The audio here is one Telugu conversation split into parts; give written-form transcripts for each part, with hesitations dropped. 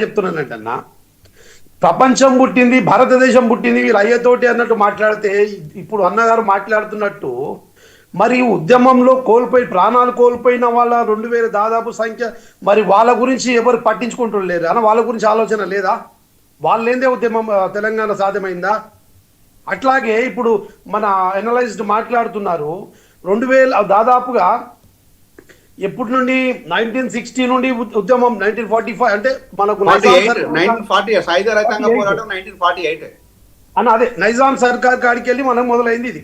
చెప్తున్నానంట అన్న, ప్రపంచం పుట్టింది, భారతదేశం పుట్టింది వీళ్ళు అయ్యతోటి అన్నట్టు మాట్లాడితే, ఇప్పుడు అన్నగారు మాట్లాడుతున్నట్టు మరి ఉద్యమంలో ప్రాణాలు కోల్పోయిన వాళ్ళ 2000 దాదాపు సంఖ్య, మరి వాళ్ళ గురించి ఎవరు పట్టించుకుంటూ అన్న, వాళ్ళ గురించి ఆలోచన లేదా? వాళ్ళేందే ఉద్యమం తెలంగాణ సాధ్యమైందా? అట్లాగే ఇప్పుడు మన ఎనలైజ్డ్ మాట్లాడుతున్నారు 2000 దాదాపుగా ఎప్పటి నుండి 1960 నుండి ఉద్యమం 1945 అంటే మనకు అన్న, అదే నైజాం సర్కార్ కాడికి వెళ్ళి మనకు మొదలైంది ఇది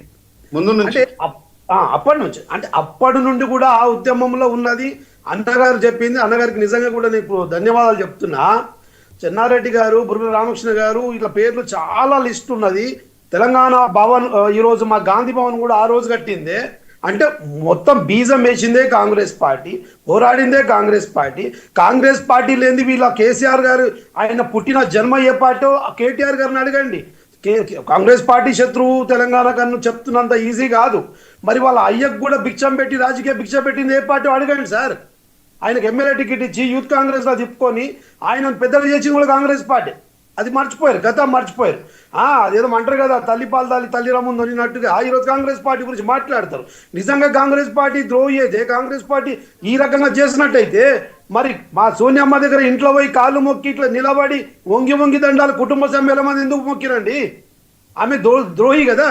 ముందు నుంచి. అంటే అప్పటి నుంచి, అంటే అప్పటి నుండి కూడా ఆ ఉద్యమంలో ఉన్నది. అన్నగారు చెప్పింది, అన్నగారికి నిజంగా కూడా నేను ధన్యవాదాలు చెప్తున్నా. చెన్నారెడ్డి గారు, బుర్ర రామకృష్ణ గారు, ఇట్లా పేర్లు చాలా లిస్ట్ ఉన్నది. తెలంగాణ భవన్ ఈరోజు మా గాంధీ భవన్ కూడా ఆ రోజు కట్టిందే. అంటే మొత్తం బీజం వేసిందే కాంగ్రెస్ పార్టీ, పోరాడిందే కాంగ్రెస్ పార్టీ. కాంగ్రెస్ పార్టీ లేని వీళ్ళ కేసీఆర్ గారు ఆయన పుట్టిన జన్మ ఏ పార్టీ కేటీఆర్ గారిని అడగండి. కాంగ్రెస్ పార్టీ శత్రువు తెలంగాణ కన్నా చెప్తున్నంత ఈజీ కాదు. మరి వాళ్ళ అయ్యకు కూడా భిక్షం పెట్టి రాజకీయ భిక్ష పెట్టింది ఏ పార్టీ అడగండి సార్. ఆయనకు ఎమ్మెల్యే టికెట్ ఇచ్చి యూత్ కాంగ్రెస్లో తిప్పుకొని ఆయన పెద్దలు చేసింది కూడా కాంగ్రెస్ పార్టీ. అది మర్చిపోయారు, గతం మర్చిపోయారు. అదేదో అంటారు కదా, తల్లి పాలు తాలి తల్లి రమ్ముంది అన్నట్టుగా ఈరోజు కాంగ్రెస్ పార్టీ గురించి మాట్లాడతారు. నిజంగా కాంగ్రెస్ పార్టీ ద్రోహి అయితే, కాంగ్రెస్ పార్టీ ఈ రకంగా చేసినట్టయితే, మరి మా సోనియమ్మ దగ్గర ఇంట్లో పోయి కాళ్ళు మొక్కి ఇట్లా నిలబడి వంగి వంగి దండాలు కుటుంబ సభ్యుల మంది ఎందుకు మొక్కిరండి? ఆమె ద్రోహి కదా,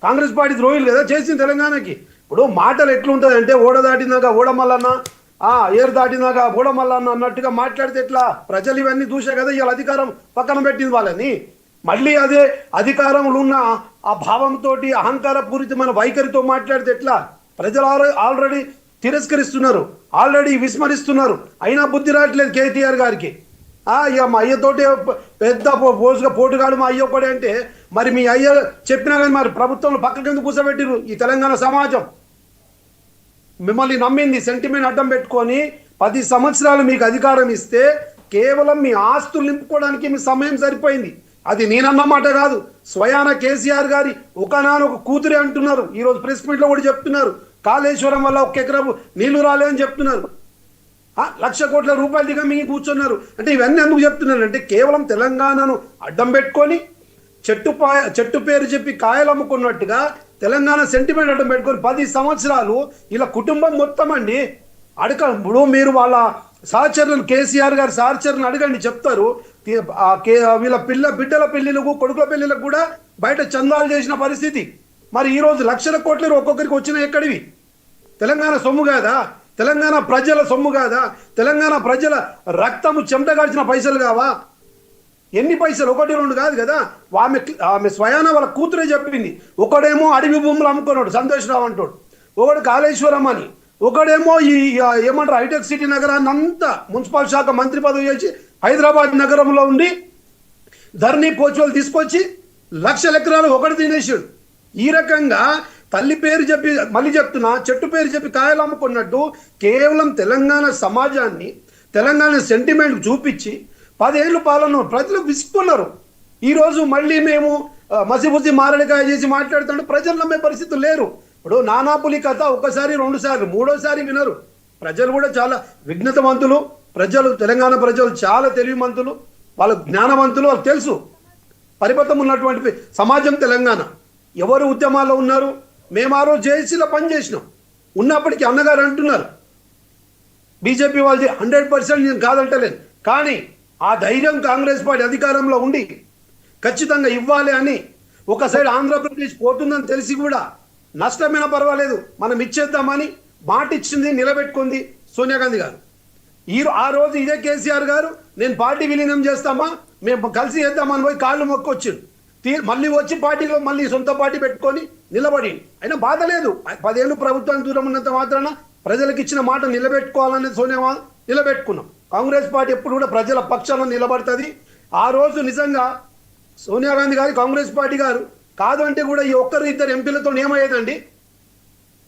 కాంగ్రెస్ పార్టీ ద్రోహిలు కదా చేసింది తెలంగాణకి. ఇప్పుడు మాటలు ఎట్లుంటుంది అంటే, ఓడ దాటినాక ఓడమల్లన్న, ఏరు దాటినాక ఓడమల్లన్న అన్నట్టుగా మాట్లాడితే ఎట్లా? ప్రజలు ఇవన్నీ చూసే కదా ఇవాళ అధికారం పక్కన పెట్టింది వాళ్ళని. మళ్ళీ అదే అధికారంలో ఉన్న ఆ భావంతో అహంకారపూరితమైన వైఖరితో మాట్లాడితే ఎట్లా? ప్రజలు ఆల్రెడీ తిరస్కరిస్తున్నారు, ఆల్రెడీ విస్మరిస్తున్నారు. అయినా బుద్ధి రావట్లేదు కేటీఆర్ గారికి. ఇక మా అయ్యతోటి పెద్ద పోటుగాడు మా అయ్య ఒక్కడే అంటే, మరి మీ అయ్య చెప్పినా కానీ మరి ప్రభుత్వంలో పక్క కింద కూర్చోబెట్టిరు. ఈ తెలంగాణ సమాజం మిమ్మల్ని నమ్మింది, సెంటిమెంట్ అడ్డం పెట్టుకొని 10 సంవత్సరాలు మీకు అధికారం ఇస్తే కేవలం మీ ఆస్తులు నింపుకోవడానికి మీ సమయం సరిపోయింది. అది నేనన్నమాట కాదు, స్వయాన కేసీఆర్ గారి ఒక కూతురే అంటున్నారు. ఈరోజు ప్రెస్ మీట్లో కూడా చెప్తున్నారు, కాళేశ్వరం వల్ల 1 ఎకరం నీళ్లు రాలేదని చెప్తున్నారు. 1,00,000 కోట్ల రూపాయలు దిగా మింగి కూర్చున్నారు. అంటే ఇవన్నీ ఎందుకు చెప్తున్నారు అంటే, కేవలం తెలంగాణను అడ్డం పెట్టుకొని చెట్టు పేరు చెప్పి కాయలు అమ్ముకున్నట్టుగా తెలంగాణ సెంటిమెంట్ అడ్డం పెట్టుకొని 10 సంవత్సరాలు ఇలా కుటుంబం మొత్తం అండి ఇప్పుడు మీరు వాళ్ళ సహచరులను, కేసీఆర్ గారి సహచరులను అడగండి, చెప్తారు. వీళ్ళ బిడ్డల పెళ్లిలకు, కొడుకుల పెళ్లిలకు కూడా బయట చందాలు చేసిన పరిస్థితి. మరి ఈరోజు 1,00,000 కోట్లు ఒక్కొక్కరికి వచ్చిన ఎక్కడివి? తెలంగాణ సొమ్ము కాదా? తెలంగాణ ప్రజల సొమ్ము కాదా? తెలంగాణ ప్రజల రక్తము చెమటగాల్చిన పైసలు కావా? ఎన్ని పైసలు? 1, 2 కాదు కదా. ఆమె స్వయాన వాళ్ళ కూతురే చెప్పింది. ఒకడేమో అడవి భూములు అమ్ముకున్నాడు సంతోష్రావు అంటాడు, ఒకడు కాళేశ్వరం అని, ఒకడేమో ఈ ఏమంటారు హైటెక్ సిటీ నగరాన్ని అంతా మున్సిపల్ శాఖ మంత్రి పదవి చేసి హైదరాబాద్ నగరంలో ఉండి ధరణి పోచువలు తీసుకొచ్చి 1,00,000 ఎకరాలు ఒకటి తినేసాడు. ఈ రకంగా తల్లి పేరు చెప్పి, మళ్ళీ చెప్తున్నా, చెట్టు పేరు చెప్పి కాయలు అమ్ముకున్నట్టు కేవలం తెలంగాణ సమాజాన్ని, తెలంగాణ సెంటిమెంట్ చూపించి 10 ఏళ్ళు పాలన ప్రజలు విసుకున్నారు. ఈరోజు మళ్ళీ మేము మసిబుసి మారడికాయ చేసి మాట్లాడుతుంటే ప్రజలు నమ్మే పరిస్థితులు లేరు. ఇప్పుడు నానాపులి కథ 1 సారి 2 సార్లు 3వ సారి వినరు. ప్రజలు కూడా చాలా విఘ్నతవంతులు. తెలంగాణ ప్రజలు చాలా తెలివిమంతులు, వాళ్ళ జ్ఞానవంతులు, వాళ్ళకి తెలుసు. పరిపథం ఉన్నటువంటి సమాజం తెలంగాణ. ఎవరు ఉద్యమాల్లో ఉన్నారు? మేము ఆ రోజు జేఏసీలో పనిచేసినాం. ఉన్నప్పటికీ అన్నగారు అంటున్నారు బీజేపీ వాళ్ళది 100% నేను కాదంటలేను, కానీ ఆ ధైర్యం కాంగ్రెస్ పార్టీ అధికారంలో ఉండి ఖచ్చితంగా ఇవ్వాలి అని, ఒక సైడ్ ఆంధ్రప్రదేశ్ పోతుందని తెలిసి కూడా నష్టమైనా పర్వాలేదు మనం ఇచ్చేద్దామని మాట ఇచ్చింది, నిలబెట్టుకుంది సోనియా గాంధీ గారు. ఆ రోజు ఇదే కేసీఆర్ గారు నేను పార్టీ విలీనం చేస్తామా, మేము కలిసి చేద్దామని పోయి కాళ్ళు మొక్కొచ్చిండు. మళ్ళీ వచ్చి పార్టీలో మళ్ళీ సొంత పార్టీ పెట్టుకొని నిలబడి, అయినా బాధ లేదు. 10 ఏళ్ళు ప్రభుత్వానికి దూరం ఉన్నంత మాత్రాన ప్రజలకు ఇచ్చిన మాట నిలబెట్టుకోవాలనేది సోనియా నిలబెట్టుకున్నాం. కాంగ్రెస్ పార్టీ ఎప్పుడు కూడా ప్రజల పక్షాన నిలబడుతుంది. ఆ రోజు నిజంగా సోనియా గాంధీ గారు, కాంగ్రెస్ పార్టీ గారు కాదు అంటే కూడా ఈ 1-2 ఎంపీలతో ఏమయ్యేదండి?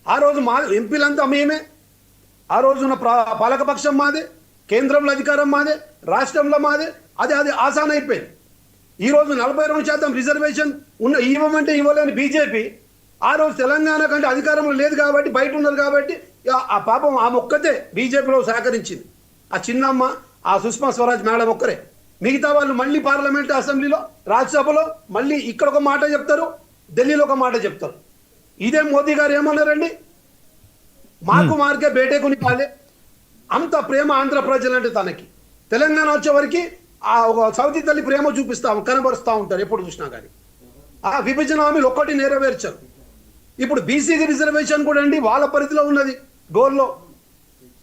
ఆ రోజు మా ఎంపీలంతా మేమే. ఆ రోజున పాలకపక్షం మాదే, కేంద్రంలో అధికారం మాదే, రాష్ట్రంలో మాదే. అది ఆసాన్ అయిపోయింది. ఈరోజు 42% రిజర్వేషన్ ఇవ్వమంటే ఇవ్వలేని బీజేపీ ఆ రోజు తెలంగాణ కంటే అధికారంలో లేదు కాబట్టి, బయట ఉన్నారు కాబట్టి ఆ పాపం ఆమె ఒక్కతే బీజేపీలో సహకరించింది. ఆ చిన్నమ్మ ఆ సుష్మా స్వరాజ్ మేడం ఒక్కరే. మిగతా వాళ్ళు మళ్ళీ పార్లమెంట్ అసెంబ్లీలో రాజ్యసభలో మళ్ళీ ఇక్కడ ఒక మాట చెప్తారు, ఢిల్లీలో ఒక మాట చెప్తారు. ఇదే మోదీ గారు ఏమన్నారండి, మాకు మార్కే బేటేకుని కాలే. అంత ప్రేమ ఆంధ్ర ప్రజలంటే తనకి. తెలంగాణ వచ్చేవరకు ఆ ఒక సౌతి తల్లి ప్రేమ కనబరుస్తూ ఉంటారు ఎప్పుడు చూసినా కానీ. ఆ విభజన హామీలు ఒక్కటి నెరవేర్చారు. ఇప్పుడు బీసీకి రిజర్వేషన్ కూడా అండి వాళ్ళ పరిధిలో ఉన్నది. గోల్లో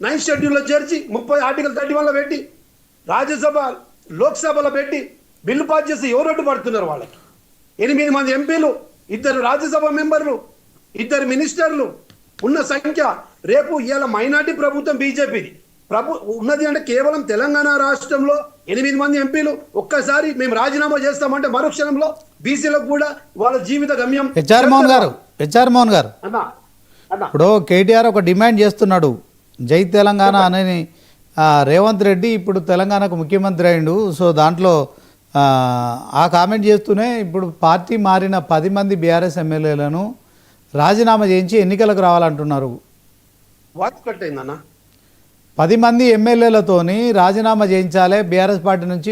9th షెడ్యూల్లో చేర్చి 30 ఆర్టికల్ 31లో పెట్టి రాజ్యసభ లోక్సభలో పెట్టి బిల్లు పాస్ చేసి ఎవరొడ్డు పడుతున్నారు వాళ్ళకి. 8 మంది ఎంపీలు, 2 రాజ్యసభ మెంబర్లు, 2 మినిస్టర్లు ఉన్న సంఖ్య. రేపు ఇవాళ మైనార్టీ ప్రభుత్వం బీజేపీది ఉన్నది అంటే కేవలం తెలంగాణ రాష్ట్రంలో 8 మంది ఎంపీలు. ఒక్కసారి మేము రాజీనామా చేస్తామంటే మరుక్షణంలో బీసీలకు కూడా వాళ్ళ జీవిత గమ్యం. హెచ్ఆర్ మోహన్ గారు ఇప్పుడు కేటీఆర్ ఒక డిమాండ్ చేస్తున్నాడు, జై తెలంగాణ అని. రేవంత్ రెడ్డి ఇప్పుడు తెలంగాణకు ముఖ్యమంత్రి అయిండు. సో దాంట్లో ఆ కామెంట్ చేస్తూనే ఇప్పుడు పార్టీ మారిన 10 మంది బీఆర్ఎస్ ఎమ్మెల్యేలను రాజీనామా చేయించి ఎన్నికలకు రావాలంటున్నారు. వాచ్ కట్ అయిందన్న. 10 మంది ఎమ్మెల్యేలతోని రాజీనామా చేయించాలి. బీఆర్ఎస్ పార్టీ నుంచి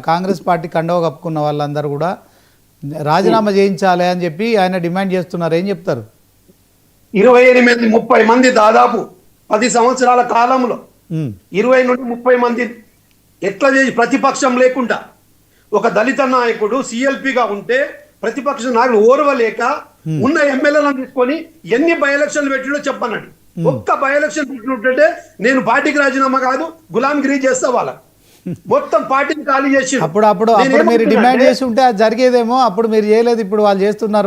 కాంగ్రెస్ పార్టీ కండవ కప్పుకున్న వాళ్ళందరూ కూడా రాజీనామా చేయించాలి అని చెప్పి ఆయన డిమాండ్ చేస్తున్నారు. ఏం చెప్తారు? 28-30 మంది దాదాపు 10 సంవత్సరాల కాలంలో 20 నుండి 30 మంది ఎట్లా చేసి ప్రతిపక్షం లేకుండా ఒక దళిత నాయకుడు సిఎల్పిగా ఉంటే ప్రతిపక్ష నాయకుడు ఓర్వలేక ఉన్న ఎమ్మెల్యేలను తీసుకొని ఎన్ని బై ఎలక్షన్లు పెట్టినో చెప్పనండి. ఒక్క బై ఎలక్షన్ పెట్టినట్టే నేను పార్టీకి రాజీనామా కాదు, గులాంగిరి చేస్తా వాళ్ళ మొత్తం పార్టీని ఖాళీ చేసి. అప్పుడు మీరు డిమాండ్ చేసి ఉంటే అది జరిగేదేమో. అప్పుడు మీరు చేయలేదు, ఇప్పుడు వాళ్ళు చేస్తున్నారు.